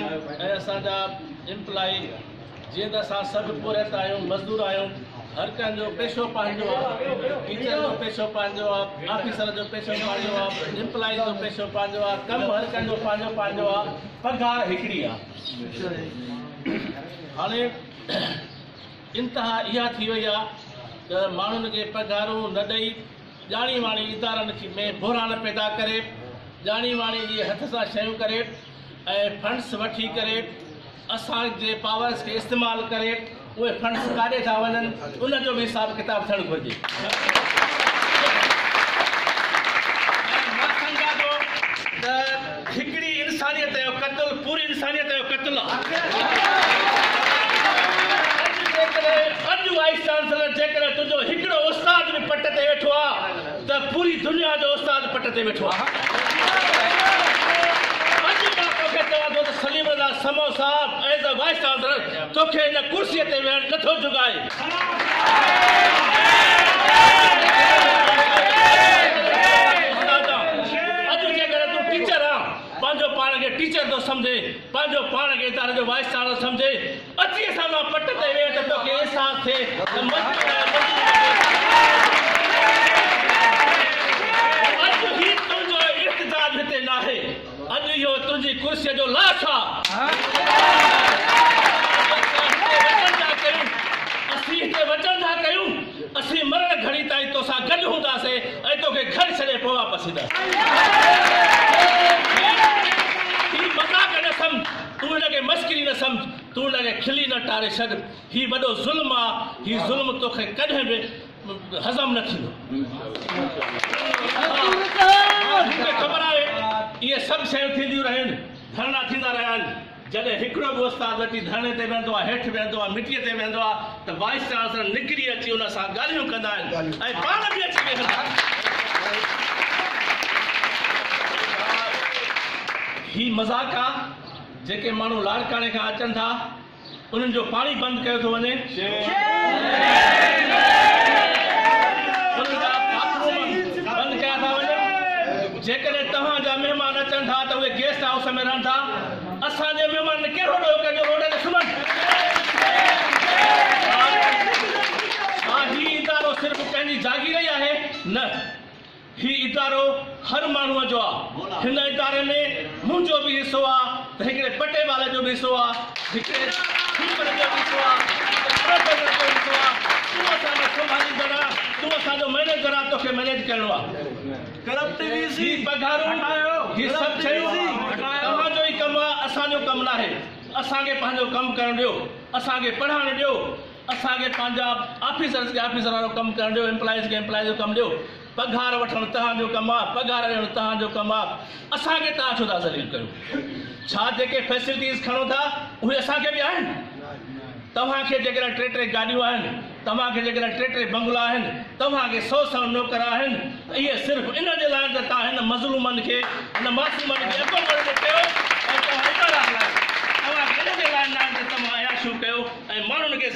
नौजवान असांजा एम्प्लॉई जीअं त असां सभु पूरत आहियूं, मज़दूर आहियूं, हर कंहिंजो पेशो पंहिंजो आहे। टीचर जो पेशो पंहिंजो आहे, ऑफिसर जो पेशो पंहिंजो आहे, एम्प्लॉई जो पेशो पंहिंजो आहे, कमु हर कंहिंजो पंहिंजो पंहिंजो आहे, पघार हिकिड़ी आहे। हाणे इंतिहा इहा थी वई आहे त माण्हुनि खे पघारूं न ॾेई ॼाणी वाणी इदारनि में बहिराण पैदा करे, ॼाणी वाणी जी हथ सां शयूं करे ऐं फंड्स वठी करे असांजे पावर्स खे इस्तेमालु करे उहे फंड्स काॾे था वञनि, उनजो बि हिसाब किताब थियणु घुरिजे। मां सम्झां थो त हिकिड़ी इंसानियत जो क़त्ल पूरी इंसानियत जो क़त्ल आहे। अॼु वाइस चांसलर जेकर तुंहिंजो हिकिड़ो उस्ताद बि पट ते वेठो आहे त पूरी दुनिया जो उस्ताद पट ते वेठो आहे। अॼु मां तोखे चवां थो त सलीम रज़ा समो साहब एज़ अ वाइस चांसलर तोखे हिन कुर्सीअ ते वेहणु नथो जुगाए। अॼु जेकर तूं टीचर आहे, पंहिंजो पाण खे टीचर थो सम्झे, पंहिंजो पाण खे इदारे जो वाइस चांसलर सम्झे, अची असां मां पट ते वेह त तोखे अहसास थिए अॼु ही तुंहिंजो इर्तिजाज हिते न आहे, अॼु इहो तुंहिंजी कुर्सीअ जो लाश आहे। असीं हिते वचन था कयूं, असीं मरण घड़ी ताईं तोसां गॾु हूंदासीं ऐं तोखे घर छॾे पोइ वापसि मज़ाक न सम्झ, तूं हिनखे मस्करी न सम्झ, तूं हिनखे खिली न टारे छॾ। ही वॾो ज़ुल्म आहे, ही ज़ुल्म तोखे कॾहिं बि हज़म न थींदो। मूंखे ख़बर आहे इहे सभु शयूं थींदियूं रहनि, धरना थींदा रहिया आहिनि। जॾहिं हिकिड़ो बि उस्ताद वठी धरणे ते वेंदो आहे, हेठि वेंदो आहे, मिटीअ ते वेंदो आहे त वाइस चांसलर निकिरी अची हुन सां ॻाल्हियूं कंदा आहिनि ऐं पाण बि अची वेहंदा आहिनि। ही मज़ाक आहे। जेके माण्हू लाड़काणे खां अचनि था उन्हनि जो पाणी बंदि कयो थो वञे, बंदि कया था वञनि। जेकॾहिं तव्हांजा महिमान अचनि था त उहे गेस्ट हाउस में रहनि था, असांजे महिमान कहिड़ो ॾोह कजो रोड ते सुम्हनि। छा ही इदारो सिर्फ़ु पंहिंजी जागीर ई आहे? न, ही इदारो हर माण्हूअ जो आहे। हिन इदारे में मुंहिंजो बि हिसो आहे, त हिकिड़े पटे वारे जो बि हिसो आहे, हिकिड़े टीचर जो बि हिसो आहे, प्रोफेसर जो हिसो आहे। तूं असांजो संभालींदड़ आहे, तूं असांजो मैनेजर आहे, तोखे मैनेज करिणो आहे। ही पघारूं, ही सभु शयूं तव्हांजो ई कमु आहे, असांजो कमु न आहे। असांखे पंहिंजो कमु करणु ॾियो, असांखे पढ़ाइणु ॾियो, असांखे पंहिंजा ऑफिसर्स खे ऑफिसर वारो कमु करणु ॾियो, एम्प्लॉइज़ खे एम्प्लॉइज़ जो कमु ॾियो। पघार वठणु तव्हांजो कमु आहे, पघार ॾियणु तव्हांजो कमु आहे। असांखे तव्हां छो था ज़लील कयो? छा जेके फैसिलिटीज़ खणो था उहे असांखे बि आहिनि? तव्हांखे जेकॾहिं टे गाॾियूं आहिनि, तव्हांखे जेकॾहिं टे बंगला आहिनि, तव्हांखे 100 नौकर आहिनि, इहे सिर्फ़ु इन जे लाइ त तव्हां हिन मज़लूमनि खे, हिन मासूमनि खे अॻो वधंदे कयो ऐं तव्हां इन जे लाइ, तव्हांखे इन जे लाइ न त तव्हां अयाशू कयो ऐं माण्हुनि खे